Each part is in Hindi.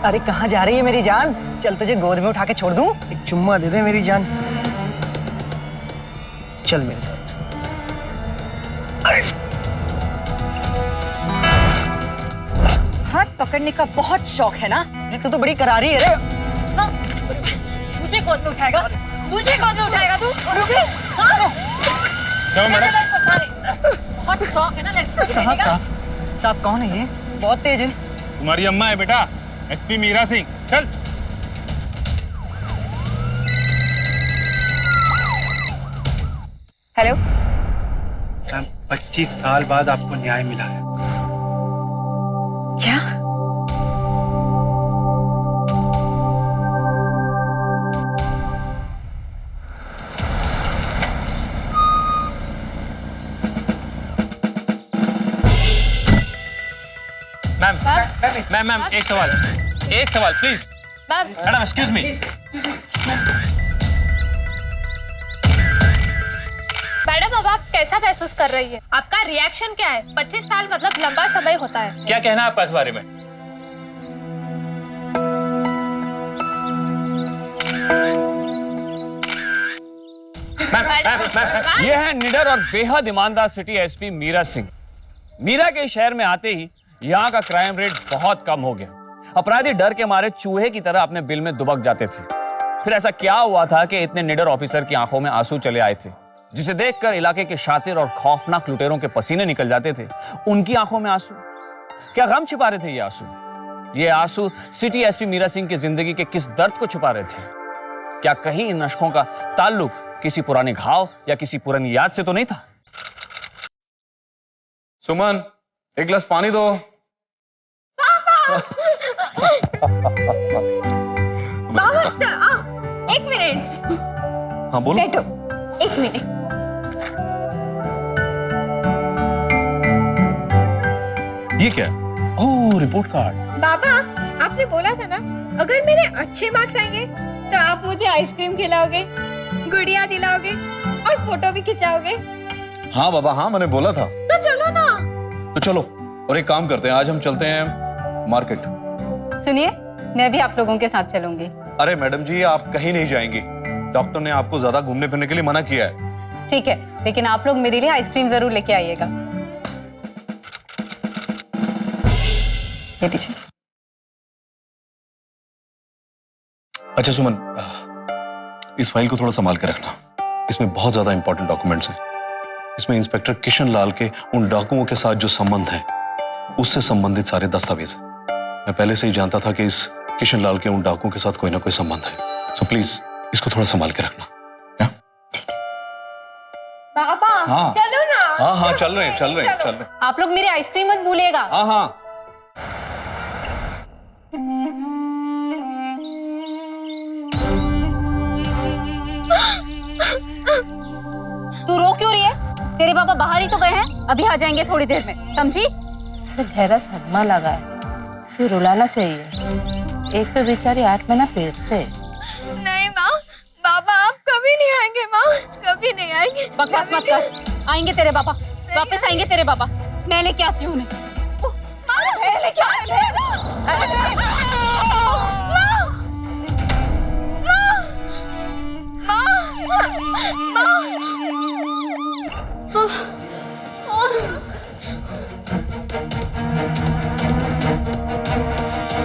अरे कहाँ जा रही है मेरी जान? चल तुझे गोद में उठा के छोड़ दूं? एक चुम्मा दे दे मेरी जान। चल मेरे साथ। अरे हाथ पकड़ने का बहुत शौक है ना? तू तो बड़ी करारी है रे। हाँ? मुझे गोद में उठाएगा? मुझे गोद में उठाएगा तू? मुझे? हाँ? क्यों मैडम? बहुत शौक है ना लड़की को साहब देखने का? साहब कौन है ये? बहुत तेज है। तुम्हारी अम्मा है बेटा, एसपी मीरा सिंह। चल। हेलो। 25 साल बाद आपको न्याय मिला है। क्या? मैम एक सवाल please. Madam excuse me. Madam अब आप कैसा महसूस कर रही है? आपका रिएक्शन क्या है? 25 साल मतलब लंबा समय होता है। क्या कहना है आपका इस बारे में? मैम, ये है निडर और बेहद ईमानदार सिटी एसपी मीरा सिंह। मीरा के शहर में आते ही यहाँ का क्राइम रेट बहुत कम हो गया। अपराधी डर के मारे चूहे की तरह अपने बिल में दुबक जाते थे। फिर ऐसा क्या हुआ था कि इतने निडर ऑफिसर की आंखों में आंसू चले आए थे, जिसे देखकर इलाके के शातिर और खौफनाक लुटेरों के पसीने निकल जाते थे। उनकी आंखों में आंसू? क्या गम छिपा रहे थे ये आंसू? ये आंसू सिटी एसपी मीरा सिंह की जिंदगी के किस दर्द को छुपा रहे थे? क्या कहीं इन अशकों का ताल्लुक किसी पुराने घाव या किसी पुरानी याद से तो नहीं था? सुमन, एक गिलास पानी दो। बाबा एक मिनट। हाँ बोलो। बैठो, एक मिनट। ये क्या? ओह, रिपोर्ट कार्ड। बाबा आपने बोला था ना, अगर मेरे अच्छे मार्क्स आएंगे तो आप मुझे आइसक्रीम खिलाओगे, गुड़िया दिलाओगे और फोटो भी खिंचाओगे। हाँ बाबा, हाँ मैंने बोला था। तो चलो ना। तो चलो, और एक काम करते हैं, आज हम चलते हैं मार्केट। सुनिए, मैं भी आप लोगों के साथ चलूंगी। अरे मैडम जी, आप कहीं नहीं जाएंगी। डॉक्टर ने आपको ज्यादा घूमने फिरने के लिए मना किया है। ठीक है, लेकिन आप लोग मेरे लिए आइसक्रीम जरूर लेके आइएगा। ये दीजिए। अच्छा सुमन, इस फाइल को थोड़ा संभाल के रखना। इसमें बहुत ज्यादा इंपॉर्टेंट डॉक्यूमेंट्स हैं। इसमें इंस्पेक्टर किशन लाल के उन डाकुओं के साथ जो संबंध है, उससे संबंधित सारे दस्तावेज हैं। मैं पहले से ही जानता था कि इस किशन लाल के उन डाकुओं के साथ कोई ना कोई संबंध है। सो प्लीज इसको थोड़ा संभाल के रखना। बाबा हाँ। चलो ना। हाँ हाँ, चल रहे हैं। आप लोग मेरे आइसक्रीम मत भूलिएगा। हाँ हाँ। तू रो क्यों रही है? तेरे पापा बाहर ही तो गए हैं, अभी आ जाएंगे थोड़ी देर में, समझी? इसे गहरा सदमा लगा है, इसे रुलाना चाहिए। एक तो बेचारी 8 महीना पेट से। नहीं माँ, बाबा आप कभी नहीं आएंगे माँ, कभी नहीं आएंगे। बकवास मत कर, आएंगे तेरे पापा, वापस आएंगे तेरे पापा। मैं लेके आती हूँ उन्हें। मैं लेके आती हूँ।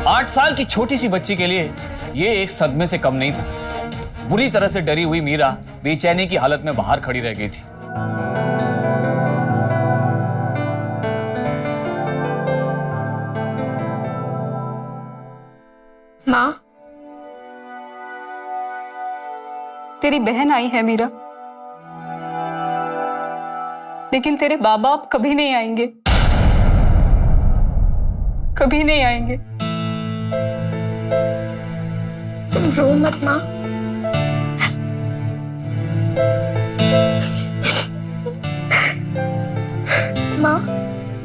आठ साल की छोटी सी बच्ची के लिए ये एक सदमे से कम नहीं था। बुरी तरह से डरी हुई मीरा बेचैनी की हालत में बाहर खड़ी रह गई थी। माँ, तेरी बहन आई है मीरा, लेकिन तेरे बाप बाप कभी नहीं आएंगे, कभी नहीं आएंगे। तुम रो मत माँ।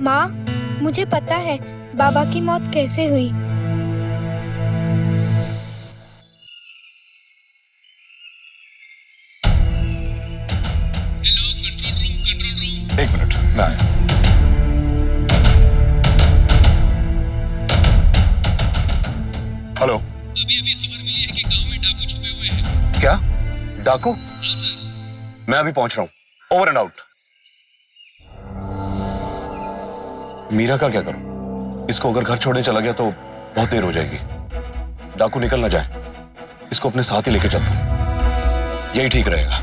माँ, मुझे पता है बाबा की मौत कैसे हुई। एक मिनट, मैं आया। हेलो। अभी खबर मिली है कि गांव में डाकू छुपे हुए हैं। क्या? डाकू? हाँ सर। मैं अभी पहुंच रहा हूं। Over and out. मीरा का क्या करूं? इसको अगर घर छोड़ने चला गया तो बहुत देर हो जाएगी। डाकू निकल ना जाए, इसको अपने साथ ही लेके चलता हूं, यही ठीक रहेगा।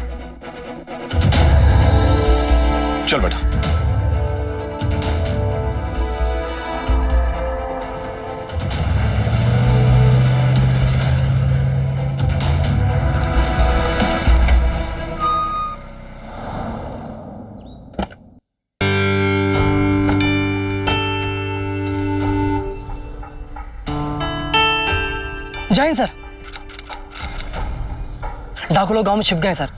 चल बेटा। जय हिंद सर। डाकू लोग गांव में छिप गए सर।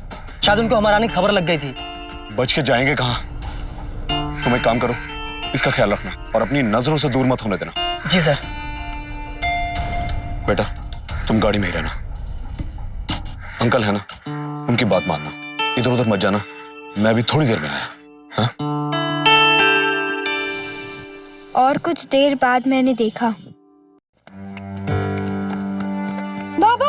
शायद उनको हमारे आने की खबर लग गई थी। बच के जाएंगे कहां? तुम एक काम करो, इसका ख्याल रखना और अपनी नजरों से दूर मत होने देना। जी सर। बेटा तुम गाड़ी में ही रहना। अंकल है ना, उनकी बात मानना, इधर उधर मत जाना। मैं भी थोड़ी देर में आया। हाँ? और कुछ देर बाद मैंने देखा। बाबा!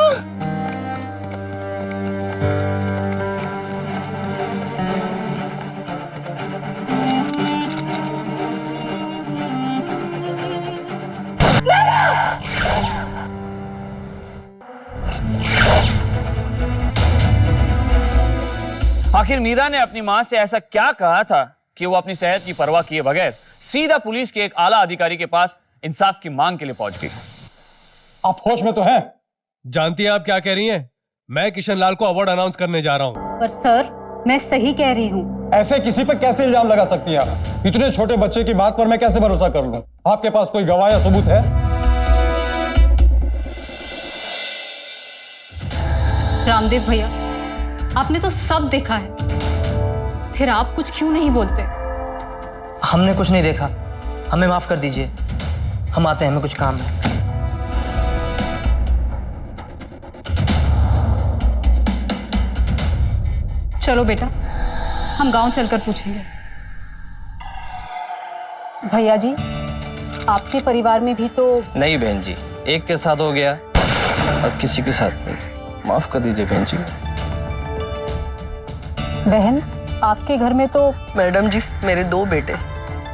आखिर मीरा ने अपनी मां से ऐसा क्या कहा था कि वो अपनी सेहत की परवाह किए बगैर सीधा पुलिस के एक आला अधिकारी के पास इंसाफ की मांग के लिए पहुंच गई? आप होश में तो हैं? जानती हैं आप क्या कह रही हैं? मैं किशन लाल को अवार्ड अनाउंस करने जा रहा हूं। पर सर, मैं सही कह रही हूँ। ऐसे किसी पर कैसे इल्जाम लगा सकती हैं आप? इतने छोटे बच्चे की बात पर मैं कैसे भरोसा कर लूं? आपके पास कोई गवाह या सबूत है? रामदेव भैया, आपने तो सब देखा है, फिर आप कुछ क्यों नहीं बोलते? हमने कुछ नहीं देखा, हमें माफ कर दीजिए। हम आते हैं, हमें कुछ काम है। चलो बेटा, हम गांव चलकर पूछेंगे। भैया जी, आपके परिवार में भी तो... नहीं बहन जी, एक के साथ हो गया अब किसी के साथ नहीं। माफ कर दीजिए बहन जी। बहन, आपके घर में तो... मैडम जी, मेरे 2 बेटे,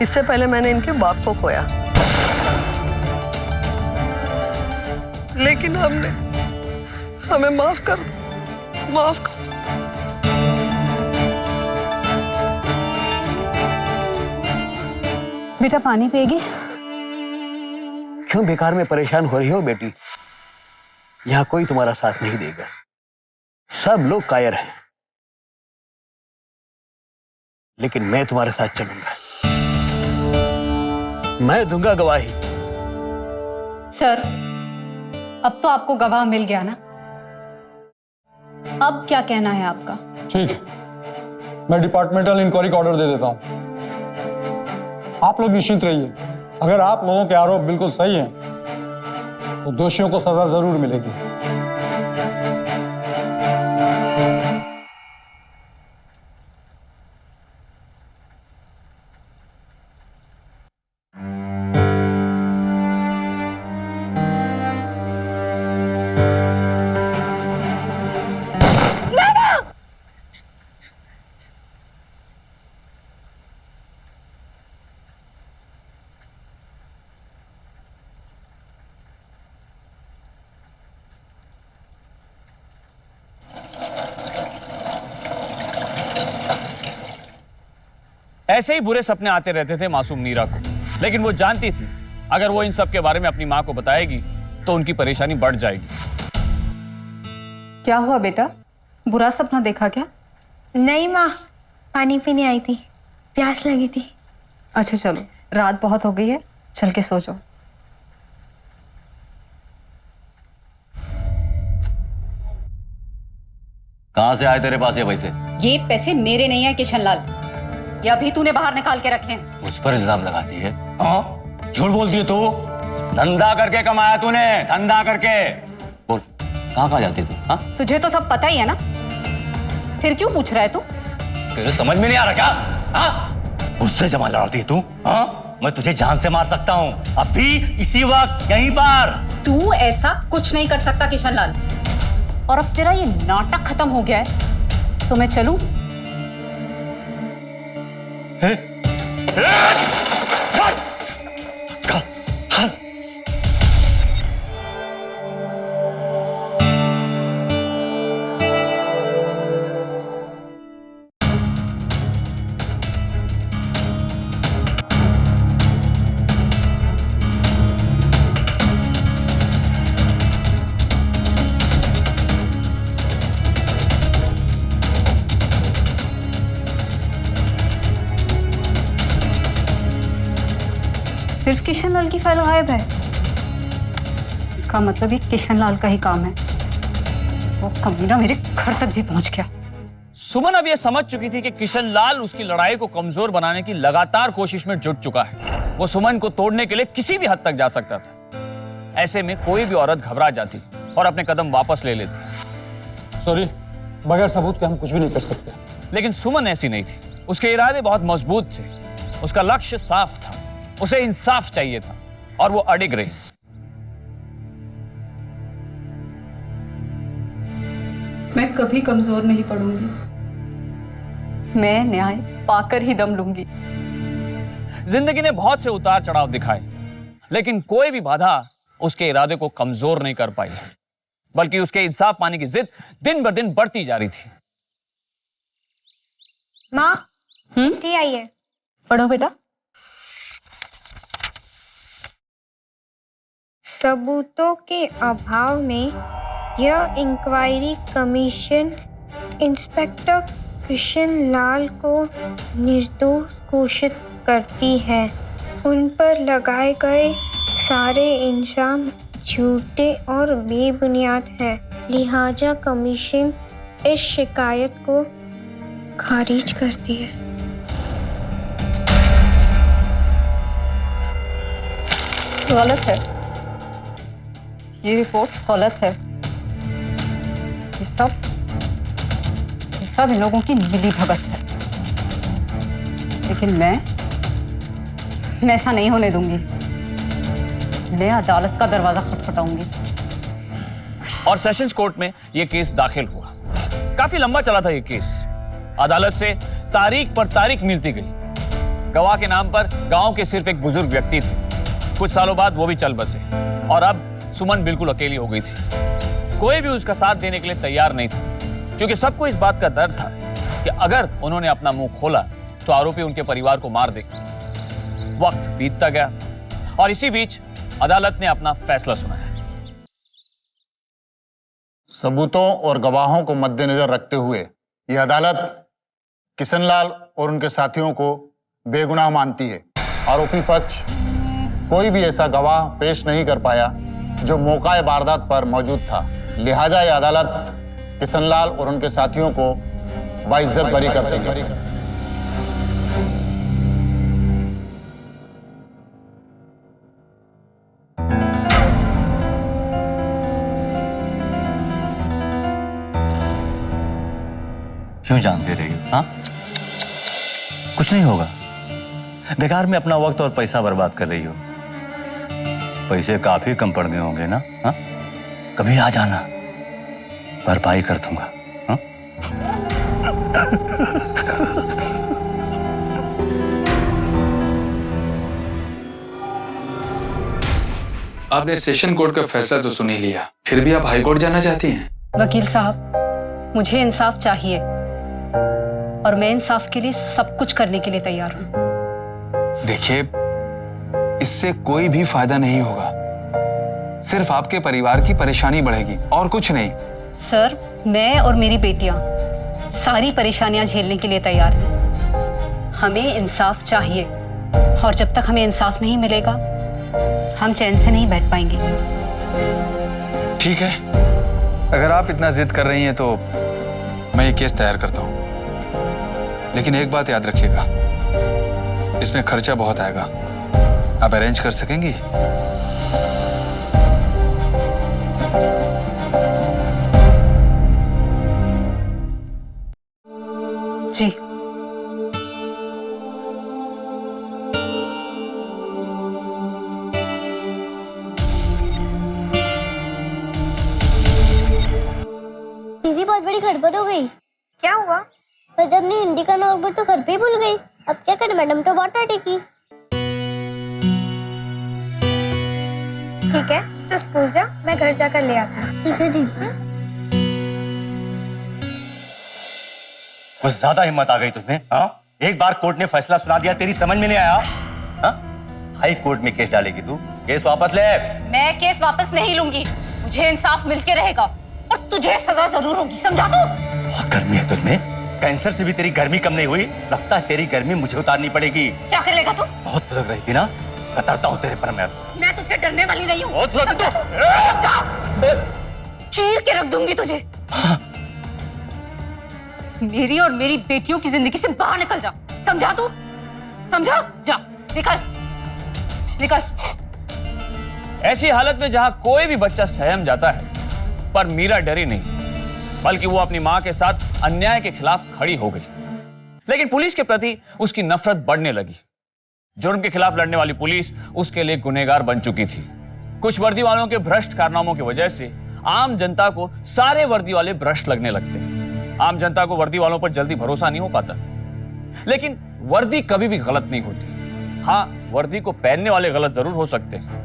इससे पहले मैंने इनके बाप को खोया, लेकिन हमें माफ कर। बेटा पानी पिएगी? क्यों बेकार में परेशान हो रही हो बेटी? यहाँ कोई तुम्हारा साथ नहीं देगा, सब लोग कायर हैं, लेकिन मैं तुम्हारे साथ चलूंगा। मैं दूंगा गवाही। सर, अब तो आपको गवाह मिल गया ना? अब क्या कहना है आपका? ठीक है, मैं डिपार्टमेंटल इंक्वायरी का ऑर्डर दे देता हूं। आप लोग निश्चिंत रहिए, अगर आप लोगों के आरोप बिल्कुल सही हैं, तो दोषियों को सजा जरूर मिलेगी। ऐसे ही बुरे सपने आते रहते थे मासूम मीरा को, लेकिन वो जानती थी अगर वो इन सब के बारे में अपनी मां को बताएगी तो उनकी परेशानी बढ़ जाएगी। क्या हुआ बेटा, बुरा सपना देखा क्या? नहीं माँ, पानी पीने आई थी, प्यास लगी थी। अच्छा चलो, रात बहुत हो गई है, चल के सो जाओ। कहां से आए तेरे पास ये पैसे? ये पैसे मेरे नहीं है किशन लाल, ये अभी तूने बाहर निकाल के रखे हैं। उस पर इल्जाम लगाती है? हाँ, झूठ बोलती है तू। धंधा करके कमाया तूने, धंधा करके। बोल, कहाँ जाती तू? हाँ, तुझे तो सब पता ही है ना, फिर क्यों पूछ रहा है तू? तेरे समझ में नहीं आ रहा क्या? हाँ, मुझसे जमा लड़ाती है तू? हाँ, मैं तुझे जान से मार सकता हूँ, अभी इसी वक्त यहीं पर। तू ऐसा कुछ नहीं कर सकता किशन लाल। और अब तेरा ये नाटक खत्म हो गया है तो मैं चलूं? सिर्फ किशन लाल की फाइल गायब है। इसका मतलब ये किशन लाल का ही काम है। वो कमीना मेरे घर तक भी पहुंच गया। सुमन अब यह समझ चुकी थी कि किशन लाल उसकी लड़ाई को कमजोर बनाने की लगातार कोशिश में जुट चुका है। वो सुमन को तोड़ने के लिए किसी भी हद तक जा सकता था। ऐसे में कोई भी औरत घबरा जाती और अपने कदम वापस ले लेती। सॉरी, बगैर सबूत के हम कुछ भी नहीं कर सकते। लेकिन सुमन ऐसी नहीं थी। उसके इरादे बहुत मजबूत थे। उसका लक्ष्य साफ था। उसे इंसाफ चाहिए था और वो अडिग रही। मैं कभी कमजोर नहीं पड़ूंगी। मैं न्याय पाकर ही दम लूंगी। जिंदगी ने बहुत से उतार चढ़ाव दिखाए, लेकिन कोई भी बाधा उसके इरादे को कमजोर नहीं कर पाई, बल्कि उसके इंसाफ पाने की जिद दिन ब दिन बढ़ती जा रही थी। माँ, चिट्ठी आई है। पढ़ो बेटा। सबूतों के अभाव में यह inquiry commission inspector Kishan Lal को निर्दोष घोषित करती है। उन पर लगाए गए सारे इल्जाम झूठे और बेबुनियाद हैं। लिहाजा कमीशन इस शिकायत को खारिज करती है। गलत है, ये रिपोर्ट गलत है। ये सब इन लोगों की मिली भगत है। लेकिन मैं ऐसा नहीं होने दूंगी। मैं अदालत का दरवाजा खटखटाऊंगी। और सेशंस कोर्ट में यह केस दाखिल हुआ। काफी लंबा चला था यह केस। अदालत से तारीख पर तारीख मिलती गई। गवाह के नाम पर गांव के सिर्फ एक बुजुर्ग व्यक्ति थे। कुछ सालों बाद वो भी चल बसे और अब सुमन बिल्कुल अकेली हो गई थी। कोई भी उसका साथ देने के लिए तैयार नहीं था, क्योंकि सबको इस बात का डर था कि अगर उन्होंने अपना मुंह खोला तो आरोपी उनके परिवार को मार देगा। वक्त बीतता गया और इसी बीच अदालत ने अपना फैसला सुनाया। सबूतों और गवाहों को मद्देनजर रखते हुए यह अदालत किशनलाल और उनके साथियों को बेगुनाह मानती है। आरोपी पक्ष कोई भी ऐसा गवाह पेश नहीं कर पाया जो मौका वारदात पर मौजूद था। लिहाजा यह अदालत किशनलाल और उनके साथियों को बाइज्जत बरी करती है। क्यों जान दे रही हो? हाँ, कुछ नहीं होगा। बेकार में अपना वक्त और पैसा बर्बाद कर रही हो। पैसे काफी कम पड़ गए होंगे ना? हाँ, कभी आ जाना, भरपाई कर दूंगा। हाँ? आपने सेशन कोर्ट का फैसला तो सुन ही लिया, फिर भी आप हाई कोर्ट जाना चाहती हैं? वकील साहब, मुझे इंसाफ चाहिए और मैं इंसाफ के लिए सब कुछ करने के लिए तैयार हूं। देखिए, इससे कोई भी फायदा नहीं होगा। सिर्फ आपके परिवार की परेशानी बढ़ेगी और कुछ नहीं। सर, मैं और मेरी बेटियां सारी परेशानियां झेलने के लिए तैयार हैं। हमें इंसाफ चाहिए और जब तक हमें इंसाफ नहीं मिलेगा हम चैन से नहीं बैठ पाएंगे। ठीक है, अगर आप इतना जिद कर रही हैं तो मैं ये केस तैयार करता हूं। लेकिन एक बात याद रखिएगा, इसमें खर्चा बहुत आएगा। आप अरेंज कर सकेंगी? जी। बहुत बड़ी गड़बड़ हो गई। क्या हुआ? पर जब ने हिंदी का नोटबुक तो घर पे ही भूल गई। अब क्या करें, मैडम तो बहुत डांटेगी। ठीक है, तो स्कूल जा, मैं घर जाकर ले आती हूँ। ठीक है दी। कुछ ज्यादा हिम्मत आ गई तुझमें, हाँ? एक बार कोर्ट ने फैसला सुना दिया, तेरी समझ में नहीं आया? हाँ? हाई कोर्ट में केस डालेगी तू? केस वापस ले। मैं केस वापस नहीं लूंगी। मुझे इंसाफ मिलके रहेगा और तुझे सजा जरूर होगी, समझा तू? बहुत गर्मी है तुझमें, कैंसर से भी तेरी गर्मी कम नहीं हुई। लगता है तेरी गर्मी मुझे उतारनी पड़ेगी। क्या कर लेगा तू? बहुत लग रही थी ना, कतरता हूँ तेरे पर मैं। मैं तुझसे डरने वाली नहीं हूँ। बहुत लग तू। चीर के रख दूंगी तुझे। मेरी और मेरी बेटियों की जिंदगी से बाहर निकल जा, समझा तू? समझा? जा, निकल, निकल। ऐसी हालत में जहां कोई भी बच्चा सहम जाता है, पर मीरा डरी नहीं, बल्कि वो अपनी मां के साथ अन्याय के खिलाफ खड़ी हो गई। लेकिन पुलिस के प्रति उसकी नफरत बढ़ने लगी। जुर्म के खिलाफ लड़ने वाली पुलिस उसके लिए गुनहगार बन चुकी थी। कुछ वर्दी वालों के भ्रष्ट कारनामों की वजह से आम जनता को सारे वर्दी वाले भ्रष्ट लगने लगते हैं। आम जनता को वर्दी वालों पर जल्दी भरोसा नहीं हो पाता। लेकिन वर्दी कभी भी गलत नहीं होती। हाँ, वर्दी को पहनने वाले गलत जरूर हो सकते हैं।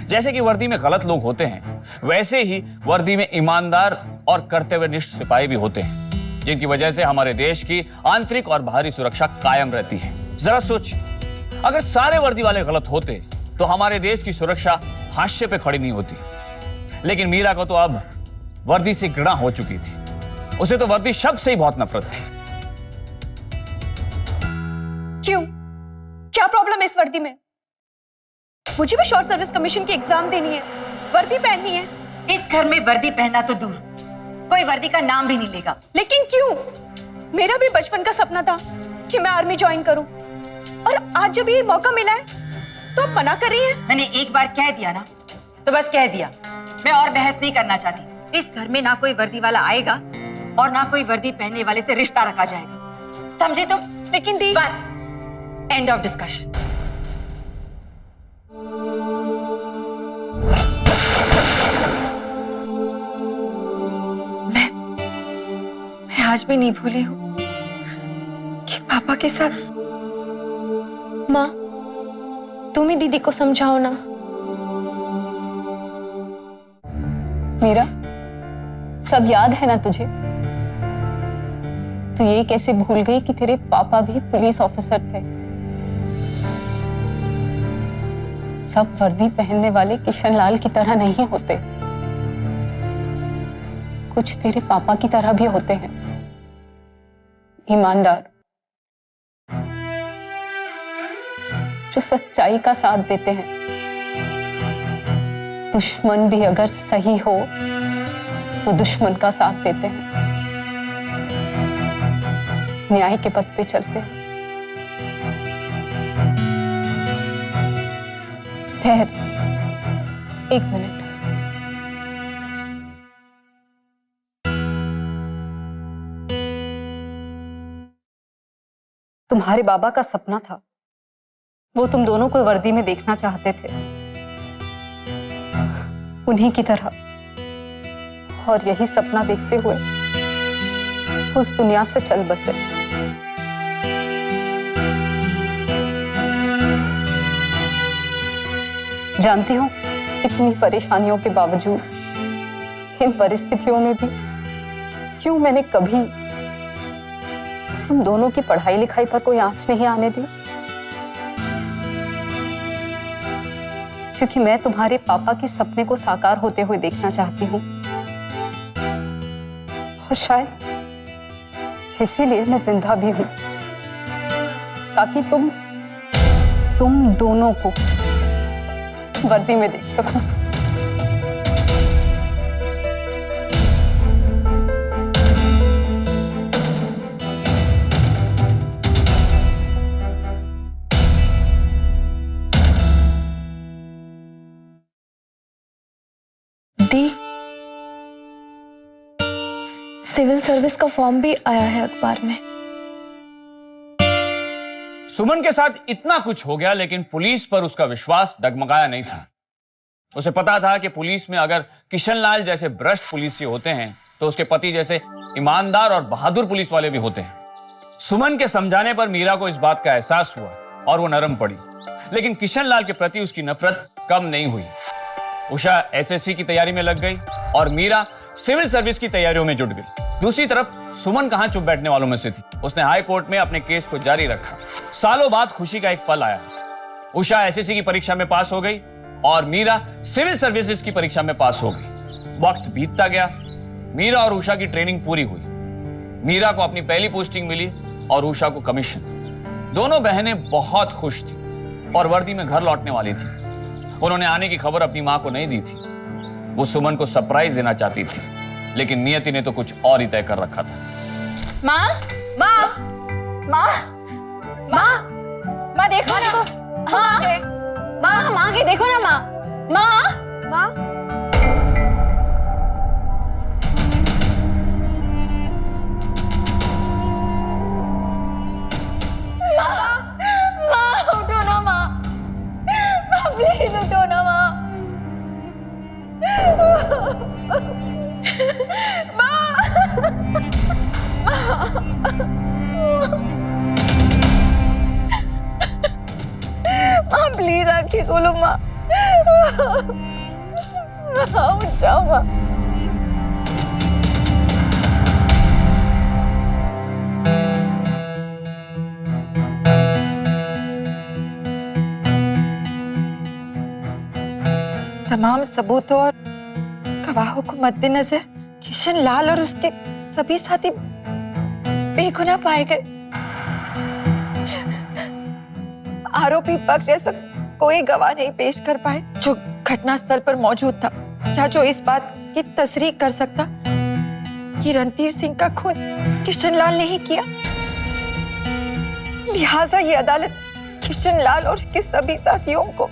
जैसे कि वर्दी में गलत लोग होते हैं, वैसे ही वर्दी में ईमानदार और कर्तव्यनिष्ठ सिपाही भी होते हैं, जिनकी वजह से हमारे देश की आंतरिक और बाहरी सुरक्षा कायम रहती है। जरा सोच, अगर सारे वर्दी वाले गलत होते तो हमारे देश की सुरक्षा हाशिए पे खड़ी नहीं होती। लेकिन मीरा को तो अब वर्दी से घृणा हो चुकी थी। उसे तो वर्दी शब्द से ही बहुत नफरत थी। क्यों? क्या प्रॉब्लम है इस वर्दी में? मुझे भी शॉर्ट सर्विस कमीशन की एग्जाम देनी है, वर्दी पहननी है। इस घर में वर्दी पहनना तो दूर, कोई वर्दी का नाम भी नहीं लेगा। लेकिन क्यों? मेरा भी बचपन का सपना था कि मैं आर्मी ज्वाइन करूं, और आज जब ये मौका मिला है तो आप मना कर रही हैं। मैंने एक बार कह दिया ना, तो बस कह दिया। मैं और बहस नहीं करना चाहती। इस घर में ना कोई वर्दी वाला आएगा और ना कोई वर्दी पहनने वाले से रिश्ता रखा जाएगा, समझे तुम? लेकिन दी, बस, एंड ऑफ डिस्कशन। मैं आज भी नहीं भूली हूँ कि पापा के साथ। माँ, तुम ही दीदी को समझाओ ना। मीरा, सब याद है ना तुझे? तू ये कैसे भूल गई कि तेरे पापा भी पुलिस ऑफिसर थे? सब वर्दी पहनने वाले किशनलाल की तरह नहीं होते, कुछ तेरे पापा की तरह भी होते हैं, ईमानदार, जो सच्चाई का साथ देते हैं। दुश्मन भी अगर सही हो तो दुश्मन का साथ देते हैं, न्याय के पथ पे चलते हैं। ठहर, एक मिनट। तुम्हारे बाबा का सपना था, वो तुम दोनों को वर्दी में देखना चाहते थे, उन्हीं की तरह। और यही सपना देखते हुए उस दुनिया से चल बसे। जानती हो, इतनी परेशानियों के बावजूद, इन परिस्थितियों में भी क्यों मैंने कभी तुम दोनों की पढ़ाई लिखाई पर कोई आंच नहीं आने दी? क्योंकि मैं तुम्हारे पापा के सपने को साकार होते हुए देखना चाहती हूँ, और शायद इसीलिए मैं जिंदा भी हूं, ताकि तुम दोनों को वर्दी में देख सकूं। दी, सिविल सर्विस का फॉर्म भी आया है अखबार में। सुमन के साथ इतना कुछ हो गया, लेकिन पुलिस पर उसका विश्वास डगमगाया नहीं था। उसे पता था कि पुलिस में अगर किशनलाल जैसे भ्रष्ट पुलिस होते हैं तो उसके पति जैसे ईमानदार और बहादुर पुलिस वाले भी होते हैं। सुमन के समझाने पर मीरा को इस बात का एहसास हुआ और वो नरम पड़ी, लेकिन किशन लाल के प्रति उसकी नफरत कम नहीं हुई। उषा एसएससी की तैयारी में लग गई और मीरा सिविल सर्विस की तैयारियों में जुट गई। दूसरी तरफ सुमन कहां चुप बैठने वालों में से थी। उसने हाई कोर्ट में अपने केस को जारी रखा। सालों बाद खुशी का एक पल आया। उषा एसएससी की परीक्षा में पास हो गई और मीरा सिविल सर्विसेज की परीक्षा में पास हो गई। वक्त बीतता गया, मीरा और उषा की ट्रेनिंग पूरी हुई। मीरा को अपनी पहली पोस्टिंग मिली और उषा को कमीशन। दोनों बहनें बहुत खुश थी और वर्दी में घर लौटने वाली थी। उन्होंने आने की खबर अपनी मां को नहीं दी थी। वो सुमन को सरप्राइज देना चाहती थी, लेकिन नियति ने तो कुछ और ही तय कर रखा था। माँ, माँ, माँ, माँ, माँ देखो ना। हाँ, माँ, माँ के देखो ना माँ, माँ, माँ। माँ, उठो ना माँ, माँ प्लीज उठो ना माँ, माँ प्लीज आंखें खोलो माँ, उठ जाओ माँ। तमाम सबूतों और गवाहों को मद्देनजर किशन लाल और उसके सभी साथी बेगुनाह पाए गए। आरोपी पक्ष ऐसा कोई गवाह नहीं पेश कर पाए जो घटनास्थल पर मौजूद था या जो इस बात की तस्दीक कर सकता कि रणधीर सिंह का खून किशन लाल ने ही किया। लिहाजा ये अदालत किशन लाल और उसके सभी साथियों को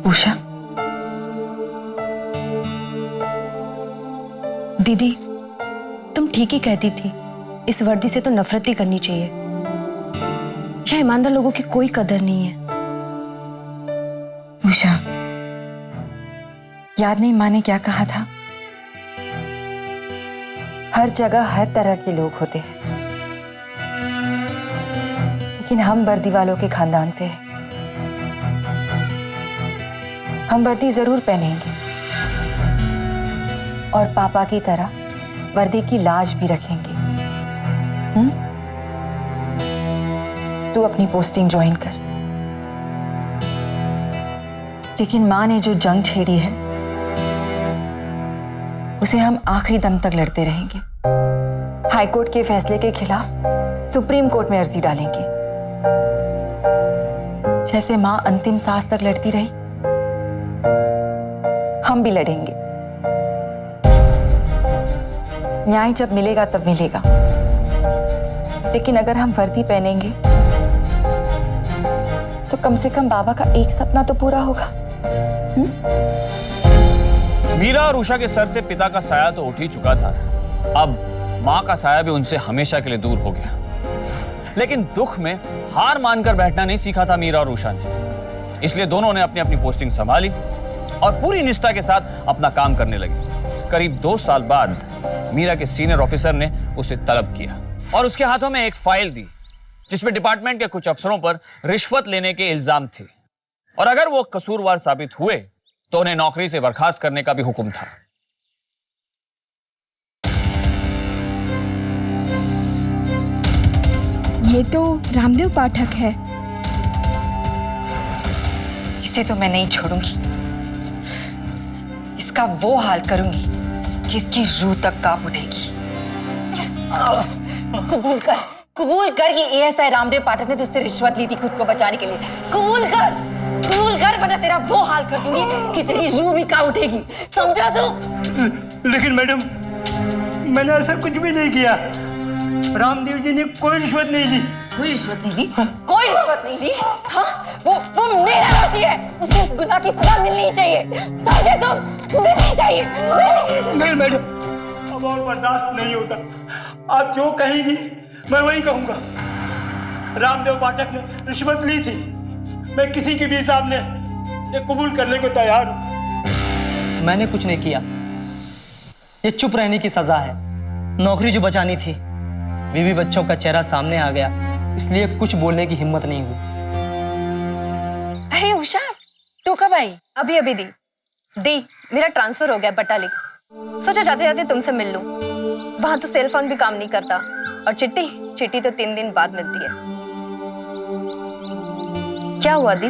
उषा, दीदी तुम ठीक ही कहती थी। इस वर्दी से तो नफरत ही करनी चाहिए। यहाँ ईमानदार लोगों की कोई कदर नहीं है। उषा, याद नहीं माँ ने क्या कहा था? हर जगह हर तरह के लोग होते हैं, लेकिन हम वर्दी वालों के खानदान से हैं। हम वर्दी जरूर पहनेंगे और पापा की तरह वर्दी की लाज भी रखेंगे। तू अपनी पोस्टिंग ज्वाइन कर। लेकिन मां ने जो जंग छेड़ी है उसे हम आखिरी दम तक लड़ते रहेंगे। हाईकोर्ट के फैसले के खिलाफ सुप्रीम कोर्ट में अर्जी डालेंगे। जैसे मां अंतिम सांस तक लड़ती रही, हम भी लड़ेंगे। न्याय जब मिलेगा तब मिलेगा, लेकिन अगर हम वर्दी पहनेंगे तो कम से कम बाबा का एक सपना तो पूरा होगा। मीरा और उषा के सर से पिता का साया तो उठ ही चुका था। अब मां का साया भी उनसे हमेशा के लिए दूर हो गया। लेकिन दुख में हार मानकर बैठना नहीं सीखा था मीरा और उषा ने। इसलिए दोनों ने अपनी अपनी पोस्टिंग संभाली और पूरी निष्ठा के साथ अपना काम करने लगे। करीब 2 साल बाद मीरा के सीनियर ऑफिसर ने उसे तलब किया और उसके हाथों में एक फाइल दी जिसमें डिपार्टमेंट के कुछ अफसरों पर रिश्वत लेने के इल्जाम थे और अगर वो कसूरवार साबित हुए तो उन्हें नौकरी से बर्खास्त करने का भी हुक्म था। ये तो रामदेव पाठक है। इसे तो मैं नहीं छोड़ूंगी। इसका वो हाल करूंगी कि इसकी रूह तक कांप उठेगी। कबूल कर कि एएसआई रामदेव पाठक ने तुझसे रिश्वत ली थी खुद को बचाने के लिए। कबूल कर वरना तेरा वो हाल कर दूंगी कि तेरी रूह भी कांप उठेगी। समझा तू? लेकिन मैडम, मैंने ऐसा कुछ भी नहीं किया। रामदेव जी ने कोई रिश्वत नहीं ली। कोई रिश्वत नहीं ली? कोई रिश्वत नहीं ली? हाँ, वो मेरा दोषी है, उसे इस गुनाह की सजा मिलनी चाहिए। समझे तुम? मिलनी चाहिए। नहीं मैडम, अब और बर्दाश्त नहीं होता। आप जो कहेंगी मैं वही कहूंगा। रामदेव पाठक ने रिश्वत ली थी, मैं किसी के भी सामने ये कबूल करने को तैयार हूं। मैंने कुछ नहीं किया, ये चुप रहने की सजा है। नौकरी जो बचानी थी, बीवी बच्चों का चेहरा सामने आ गया, इसलिए कुछ बोलने की हिम्मत नहीं हुई। अरे उषा, तू कब आई? अभी दी मेरा ट्रांसफर हो गया बटालिक। सोचा जाते जाते तुमसे मिल लूं। वहां तो सेल फोन भी काम नहीं करता, और चिट्ठी तो 3 दिन बाद मिलती है। क्या हुआ दी?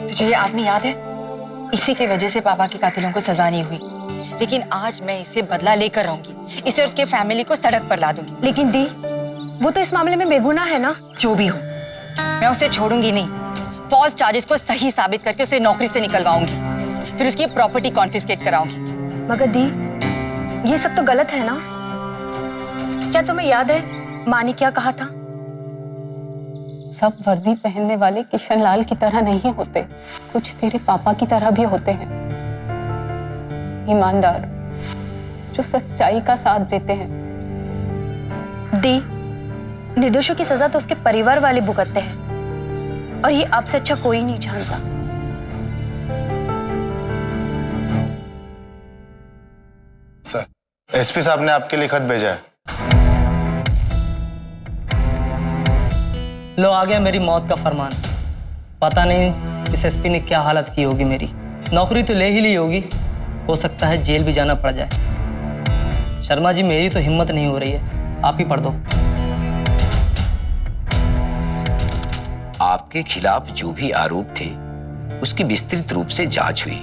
तुझे ये आदमी याद है? इसी की वजह से पापा के कातिलों को सजा नहीं हुई, लेकिन आज मैं इसे बदला लेकर रहूंगी। इसे और उसके फैमिली को सड़क पर ला दूंगी। लेकिन दी, वो तो इस मामले में बेगुनाह है ना। जो भी हो, मैं उसे छोड़ूंगी नहीं। फॉल्स चार्जेस को सही साबित करके उसे नौकरी से निकलवाऊंगी, फिर उसकी प्रॉपर्टी कॉन्फिस्केट कराऊंगी। मगर दी, ये सब तो गलत है ना। क्या तुम्हें याद है माँ ने क्या कहा था? सब वर्दी पहनने वाले किशन लाल की तरह नहीं होते, कुछ तेरे पापा की तरह भी होते हैं। ईमानदार, जो सच्चाई का साथ देते हैं। दी, निर्दोषों की सजा तो उसके परिवार वाले भुगतते हैं, और ये आपसे अच्छा कोई नहीं जानता। सर, एसपी साहब ने आपके लिए खत भेजा है। लो आ गया मेरी मौत का फरमान। पता नहीं इस एसपी ने क्या हालत की होगी मेरी। नौकरी तो ले ही ली होगी, हो सकता है जेल भी जाना पड़ जाए। शर्मा जी, मेरी तो हिम्मत नहीं हो रही है, आप ही पढ़ दो। आपके खिलाफ जो भी आरोप थे उसकी विस्तृत रूप से जांच हुई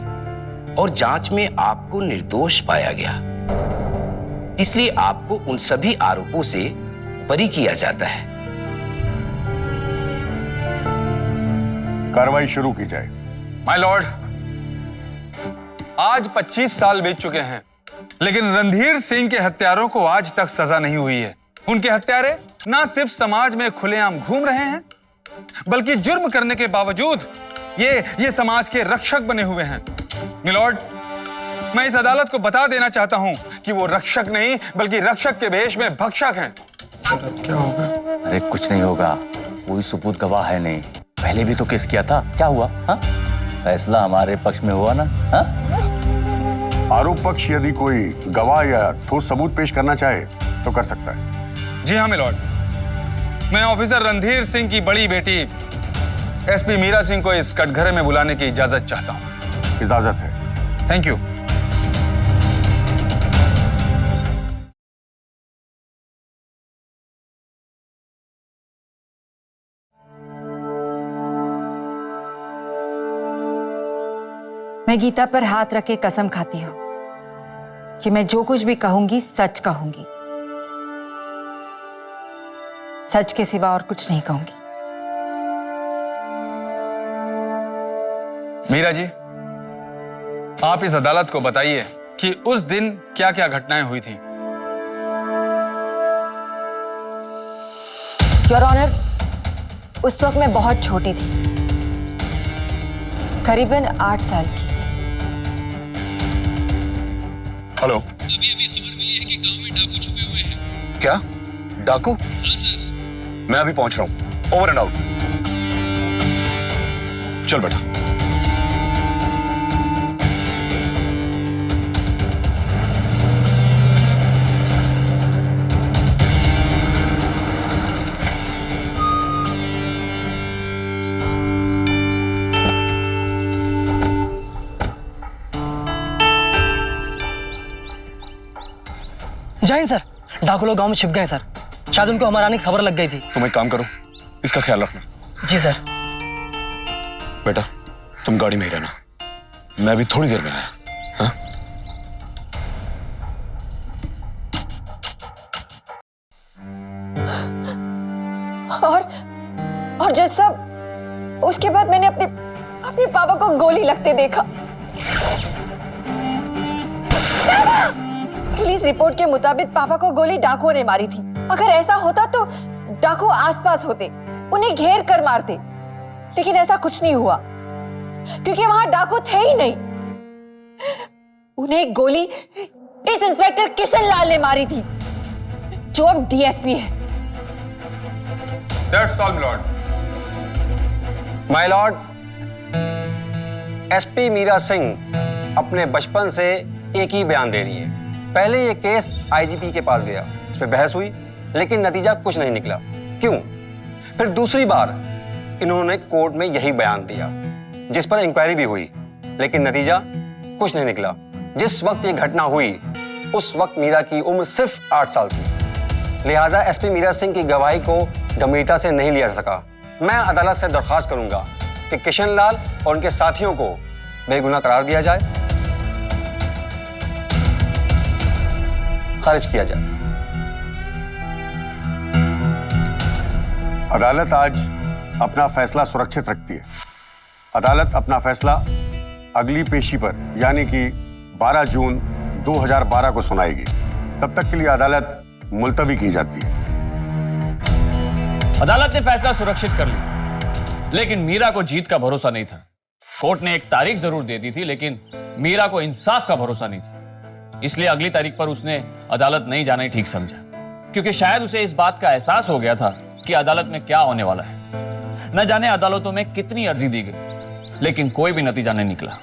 और जांच में आपको निर्दोष पाया गया, इसलिए आपको उन सभी आरोपों से बरी किया जाता है। कार्रवाई शुरू की जाए। माय लॉर्ड, आज 25 साल बीत चुके हैं, लेकिन रणधीर सिंह के हत्यारों को आज तक सजा नहीं हुई है। उनके हत्यारे ना सिर्फ समाज में खुलेआम घूम रहे हैं, बल्कि जुर्म करने के बावजूद ये समाज के रक्षक बने हुए हैं। मिलॉर्ड, मैं इस अदालत को बता देना चाहता हूं कि वो रक्षक नहीं बल्कि रक्षक के भेष में भक्षक हैं। क्या होगा? अरे कुछ नहीं होगा, कोई सबूत गवाह है नहीं। पहले भी तो केस किया था, क्या हुआ? हा? फैसला हमारे पक्ष में हुआ ना। हा? आरोप पक्ष यदि कोई गवाह या ठोस सबूत पेश करना चाहे तो कर सकता है। जी हाँ मिलॉर्ड, मैं ऑफिसर रणधीर सिंह की बड़ी बेटी एसपी मीरा सिंह को इस कटघरे में बुलाने की इजाजत चाहता हूं। इजाजत है। Thank you. मैं गीता पर हाथ रख के कसम खाती हूँ कि मैं जो कुछ भी कहूंगी सच कहूंगी, सच के सिवा और कुछ नहीं कहूंगी। मीरा जी, आप इस अदालत को बताइए कि उस दिन क्या क्या घटनाएं हुई थीं। योर ऑनर, उस वक्त मैं बहुत छोटी थी, करीबन 8 साल की। हेलो, अभी खबर मिली है कि गांव में डाकू छुपे हुए हैं। क्या डाकू? हाँ सर। मैं अभी पहुंच रहा हूं। Over and out. चल बेटा। जय हिंद सर, डाकू लोग गांव में छिप गए सर। शायद उनको हमारे आने की खबर लग गई थी। तुम एक काम करो, इसका ख्याल रखना। जी सर। बेटा तुम गाड़ी में ही रहना, मैं अभी थोड़ी देर में आया। हाँ? और जैसा उसके बाद मैंने अपने पापा को गोली लगते देखा। पुलिस रिपोर्ट के मुताबिक पापा को गोली डाकुओं ने मारी थी। अगर ऐसा होता तो डाकू आसपास होते, उन्हें घेर कर मारते, लेकिन ऐसा कुछ नहीं हुआ क्योंकि वहां डाकू थे ही नहीं। उन्हें गोली इस इंस्पेक्टर किशन लाल ने मारी थी, जो अब डीएसपी है। That's all, my lord. My lord, SP Meera Singh अपने बचपन से एक ही बयान दे रही है। पहले ये केस आईजीपी के पास गया, इस पे बहस हुई, लेकिन नतीजा कुछ नहीं निकला। क्यों? फिर दूसरी बार इन्होंने कोर्ट में यही बयान दिया, जिस पर इंक्वायरी भी हुई, लेकिन नतीजा कुछ नहीं निकला। जिस वक्त ये घटना हुई उस वक्त मीरा की उम्र सिर्फ 8 साल थी, लिहाजा एसपी मीरा सिंह की गवाही को गंभीरता से नहीं लिया जा सका। मैं अदालत से दरख्वास्त करूंगा कि किशन लाल और उनके साथियों को बेगुनाह करार दिया जाए, खारिज किया जाए। अदालत आज अपना फैसला सुरक्षित रखती है। अदालत अपना फैसला अगली पेशी पर यानी कि 12 जून 2012 को सुनाएगी। तब तक के लिए अदालत मुलतवी की जाती है। अदालत ने फैसला सुरक्षित कर लिया, लेकिन मीरा को जीत का भरोसा नहीं था। कोर्ट ने एक तारीख जरूर दे दी थी, लेकिन मीरा को इंसाफ का भरोसा नहीं था। इसलिए अगली तारीख पर उसने अदालत नहीं जाना ही ठीक समझा, क्योंकि शायद उसे इस बात का एहसास हो गया था कि अदालत में क्या होने वाला है। न जाने अदालतों में कितनी अर्जी दी गई, लेकिन कोई भी नतीजा नहीं निकला।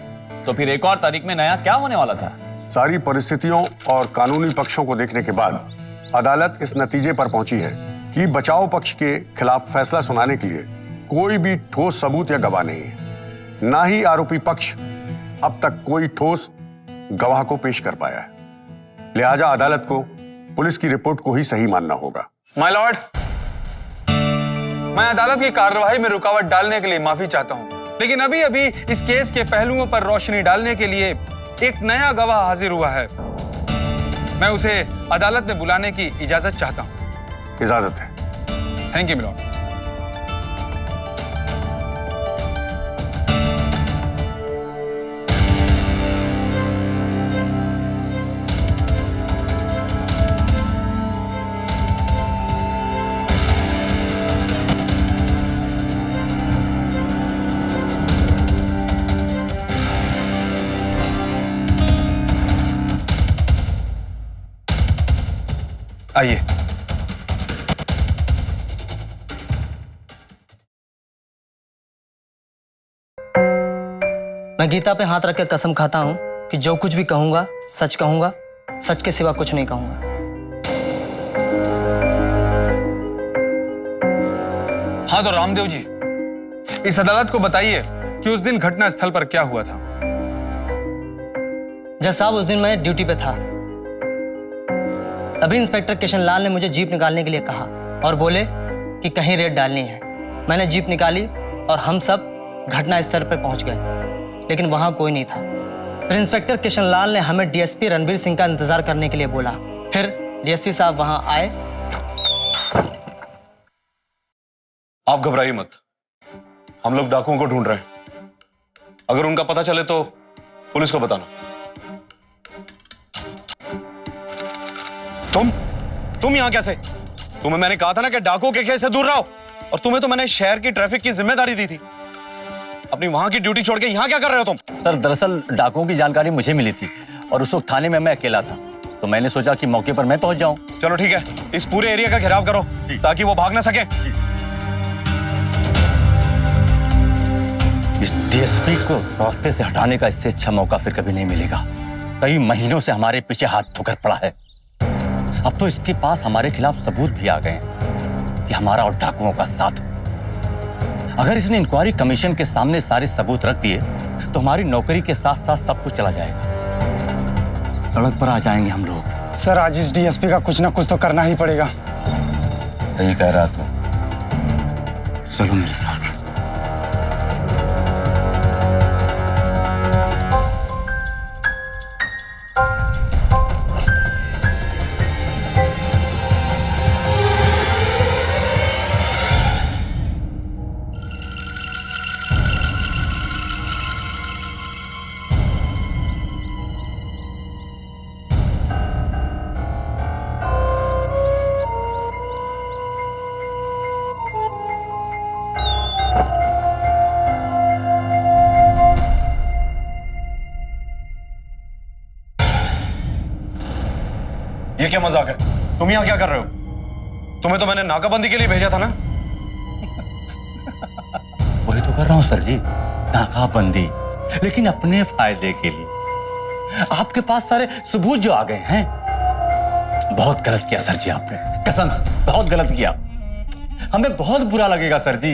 तो फिर एक और तारीख में नया क्या होने वाला था? सारी परिस्थितियों और कानूनी पक्षों को देखने के बाद अदालत इस नतीजे पर पहुंची है कि बचाव पक्ष के खिलाफ फैसला सुनाने के लिए कोई भी ठोस सबूत या गवाह नहीं है। ना ही आरोपी पक्ष अब तक कोई ठोस गवाह को पेश कर पाया है। लिहाजा अदालत को पुलिस की रिपोर्ट को ही सही मानना होगा। माय लॉर्ड, मैं अदालत की कार्रवाई में रुकावट डालने के लिए माफी चाहता हूं, लेकिन अभी अभी इस केस के पहलुओं पर रोशनी डालने के लिए एक नया गवाह हाजिर हुआ है। मैं उसे अदालत में बुलाने की इजाजत चाहता हूं। इजाजत है। Thank you my lord. आइए। मैं गीता पे हाथ रख के कसम खाता हूं कि जो कुछ भी कहूंगा सच कहूंगा, सच के सिवा कुछ नहीं कहूंगा। हाँ तो रामदेव जी, इस अदालत को बताइए कि उस दिन घटना स्थल पर क्या हुआ था। जज साहब, उस दिन मैं ड्यूटी पे था। तभी इंस्पेक्टर किशन लाल ने मुझे जीप निकालने के लिए कहा और बोले कि कहीं रेड डालनी है। मैंने जीप निकाली और हम सब घटना स्थल पर पहुंच गए, लेकिन वहां कोई नहीं था। फिर इंस्पेक्टर किशन लाल ने हमें डीएसपी रणबीर सिंह का इंतजार करने के लिए बोला। फिर डीएसपी साहब वहां आए। आप घबराइए मत, हम लोग डाकुओं को ढूंढ रहे हैं। अगर उनका पता चले तो पुलिस को बताना। तुम यहां कैसे? तुम्हें मैंने कहा था ना कि डाकुओं के केस से दूर रहो, और तुम्हें तो मैंने शहर की ट्रैफिक की जिम्मेदारी दी थी। अपनी वहां की ड्यूटी छोड़ के यहां क्या कर रहे हो तुम? सर, दरअसल डाकुओं की जानकारी मुझे मिली थी और उस वक्त थाने में मैं अकेला था, तो मैंने सोचा कि मौके पर मैं पहुंच जाऊं। चलो ठीक है, इस पूरे एरिया का घेराव करो ताकि वो भाग ना सके। इस डीएसपी को रास्ते से हटाने का इससे अच्छा मौका फिर कभी नहीं मिलेगा। कई महीनों से हमारे पीछे हाथ ठोकर पड़ा है। अब तो इसके पास हमारे खिलाफ सबूत भी आ गए हैं कि हमारा और डाकुओं का साथ। अगर इसने इंक्वायरी कमीशन के सामने सारे सबूत रख दिए तो हमारी नौकरी के साथ साथ सब कुछ चला जाएगा। सड़क पर आ जाएंगे हम लोग। सर, आज इस डीएसपी का कुछ ना कुछ तो करना ही पड़ेगा। सही कह रहा तू, चलो मेरे साथ। क्या मजाक है? तुम यहाँ क्या कर रहे हो? तुम्हें तो मैंने नाकाबंदी के लिए भेजा था ना? वही तो कर रहा हूं सर जी, नाकाबंदी, लेकिन अपने फायदे के लिए। आपके पास सारे सबूत जो आ गए हैं। बहुत गलत किया सर जी आपने, कसम से बहुत गलत किया। हमें बहुत बुरा लगेगा सर जी।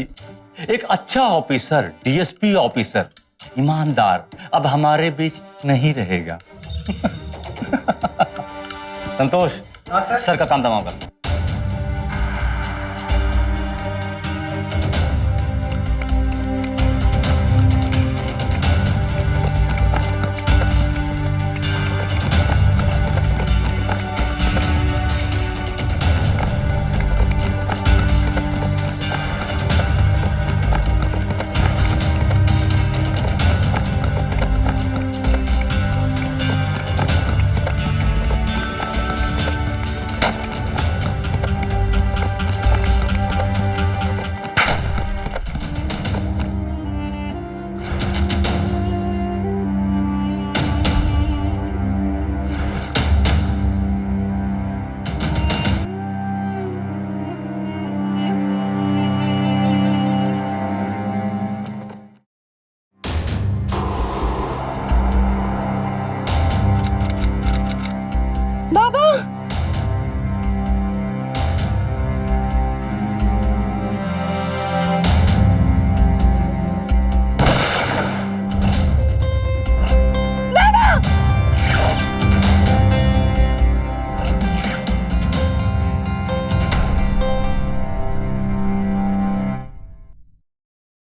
एक अच्छा ऑफिसर, डीएसपी ऑफिसर, ईमानदार अब हमारे बीच नहीं रहेगा। संतोष, सर का काम तमाम कर।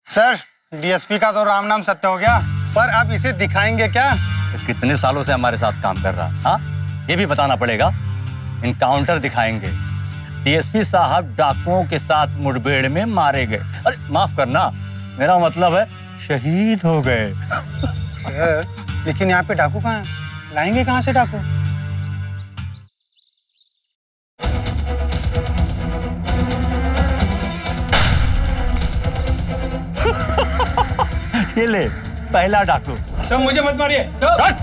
सर, डीएसपी का तो राम नाम सत्य हो गया, पर अब इसे दिखाएंगे क्या? कितने सालों से हमारे साथ काम कर रहा, हाँ? ये भी बताना पड़ेगा। इनकाउंटर दिखाएंगे। डीएसपी साहब डाकुओं के साथ मुठभेड़ में मारे गए। अरे माफ करना, मेरा मतलब है शहीद हो गए। सर, लेकिन यहाँ पे डाकू कहाँ है? लाएंगे कहाँ से डाकू? ये ले, पहला डाकू। सब मुझे मत मारिए, सब।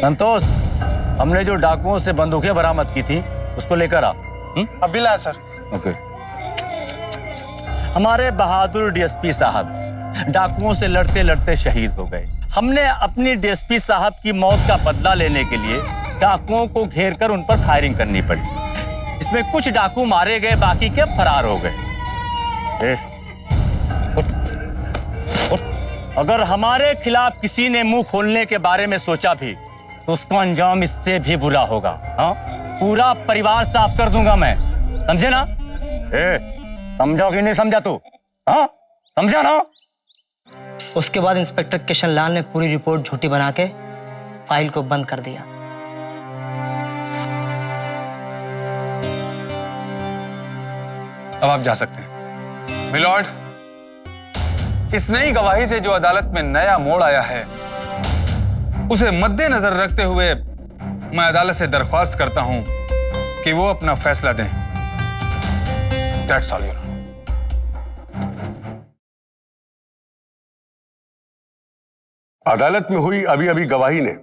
संतोष, हमने जो डाकुओं से बंदूकें बरामद की थी उसको लेकर आ। अभी ला सर। ओके। हमारे बहादुर डीएसपी साहब डाकुओं से लड़ते लड़ते शहीद हो गए। हमने अपनी डीएसपी साहब की मौत का बदला लेने के लिए डाकुओं को घेर कर उन पर फायरिंग करनी पड़ी। इसमें कुछ डाकू मारे गए, बाकी के फरार हो गए। अगर हमारे खिलाफ किसी ने मुंह खोलने के बारे में सोचा भी तो उसका अंजाम इससे भी बुरा होगा। हाँ, पूरा परिवार साफ कर दूंगा मैं, समझे ना? समझा कि नहीं समझा तू? हाँ, समझा ना? उसके बाद इंस्पेक्टर किशन लाल ने पूरी रिपोर्ट झूठी बना के फाइल को बंद कर दिया। अब आप जा सकते हैं। मिलॉर्ड, इस नई गवाही से जो अदालत में नया मोड़ आया है, उसे मद्देनजर रखते हुए मैं अदालत से दरख्वास्त करता हूं कि वो अपना फैसला दें। That's all, Your Honor. अदालत में हुई अभी अभी गवाही ने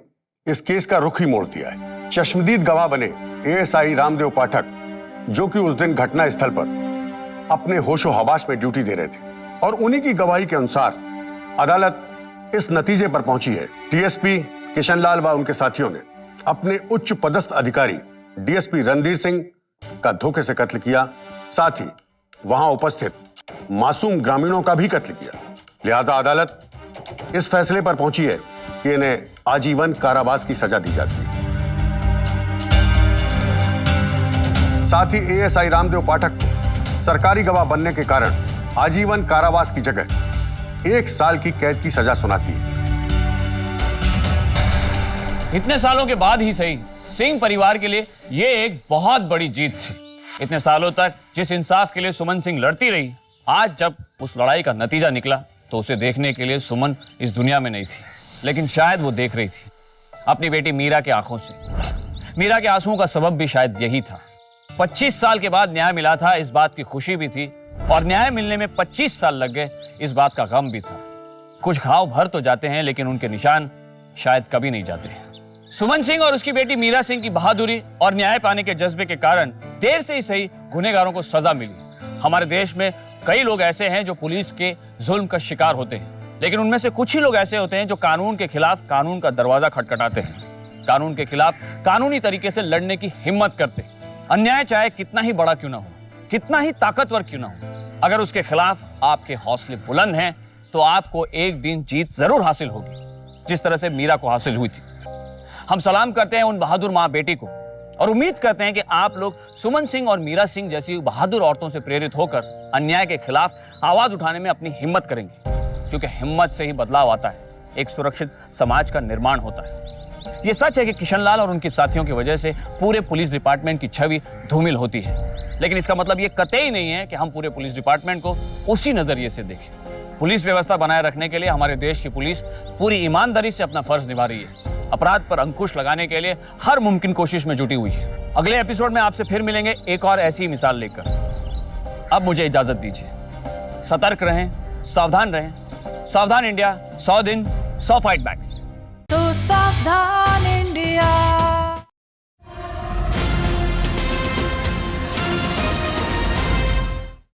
इस केस का रुख ही मोड़ दिया है। चश्मदीद गवाह बने एएसआई रामदेव पाठक, जो कि उस दिन घटना स्थल पर अपने होशो हवास में ड्यूटी दे रहे थे, और उन्हीं की गवाही के अनुसार अदालत इस नतीजे पर पहुंची है। डीएसपी किशन लाल व उनके साथियों ने अपने उच्च पदस्थ अधिकारी डीएसपी रणधीर सिंह का धोखे से कत्ल किया, साथ ही वहां उपस्थित मासूम ग्रामीणों का भी कत्ल किया। लिहाजा अदालत इस फैसले पर पहुंची है कि इन्हें आजीवन कारावास की सजा दी जाती है। साथ ही एएसआई रामदेव पाठक को सरकारी गवाह बनने के कारण आजीवन कारावास की जगह 1 साल की कैद की सजा सुनाती है। इतने सालों के बाद ही सही, सिंह परिवार के लिए ये एक बहुत बड़ी जीत थी। इतने सालों तक जिस इंसाफ के लिए सुमन सिंह लड़ती रही, आज जब उस लड़ाई का नतीजा निकला तो उसे देखने के लिए सुमन इस दुनिया में नहीं थी, लेकिन शायद वो देख रही थी अपनी बेटी मीरा के आंखों से। मीरा के आंसुओं का सबब भी शायद यही था। 25 साल के बाद न्याय मिला था, इस बात की खुशी भी थी, और न्याय मिलने में 25 साल लग गए, इस बात का गम भी था। कुछ घाव भर तो जाते हैं लेकिन उनके निशान शायद कभी नहीं जाते। सुमन सिंह और उसकी बेटी मीरा सिंह की बहादुरी और न्याय पाने के जज्बे के कारण देर से ही सही गुनहगारों को सजा मिली। हमारे देश में कई लोग ऐसे हैं जो पुलिस के जुल्म का शिकार होते हैं, लेकिन उनमें से कुछ ही लोग ऐसे होते हैं जो कानून के खिलाफ कानून का दरवाजा खटखटाते हैं, कानून के खिलाफ कानूनी तरीके से लड़ने की हिम्मत करते हैं। अन्याय चाहे कितना ही बड़ा क्यों ना हो, कितना ही ताकतवर क्यों ना हो, अगर उसके खिलाफ आपके हौसले बुलंद हैं तो आपको एक दिन जीत जरूर हासिल होगी, जिस तरह से मीरा को हासिल हुई थी। हम सलाम करते हैं उन बहादुर माँ बेटी को और उम्मीद करते हैं कि आप लोग सुमन सिंह और मीरा सिंह जैसी बहादुर औरतों से प्रेरित होकर अन्याय के खिलाफ आवाज उठाने में अपनी हिम्मत करेंगे, क्योंकि हिम्मत से ही बदलाव आता है, एक सुरक्षित समाज का निर्माण होता है। ये सच है कि किशनलाल और उनके साथियों की वजह से पूरे पुलिस डिपार्टमेंट की छवि धूमिल होती है, लेकिन इसका मतलब ये कतई नहीं है कि हम पूरे पुलिस डिपार्टमेंट को उसी नजरिए से देखें। पुलिस व्यवस्था बनाए रखने के लिए हमारे देश की पुलिस पूरी ईमानदारी से अपना फर्ज निभा रही है, अपराध पर अंकुश लगाने के लिए हर मुमकिन कोशिश में जुटी हुई है। अगले एपिसोड में आपसे फिर मिलेंगे एक और ऐसी मिसाल लेकर। अब मुझे इजाजत दीजिए। सतर्क रहें, सावधान रहें। सावधान इंडिया, 100 दिन 100 फाइट बैक्स। तो सावधान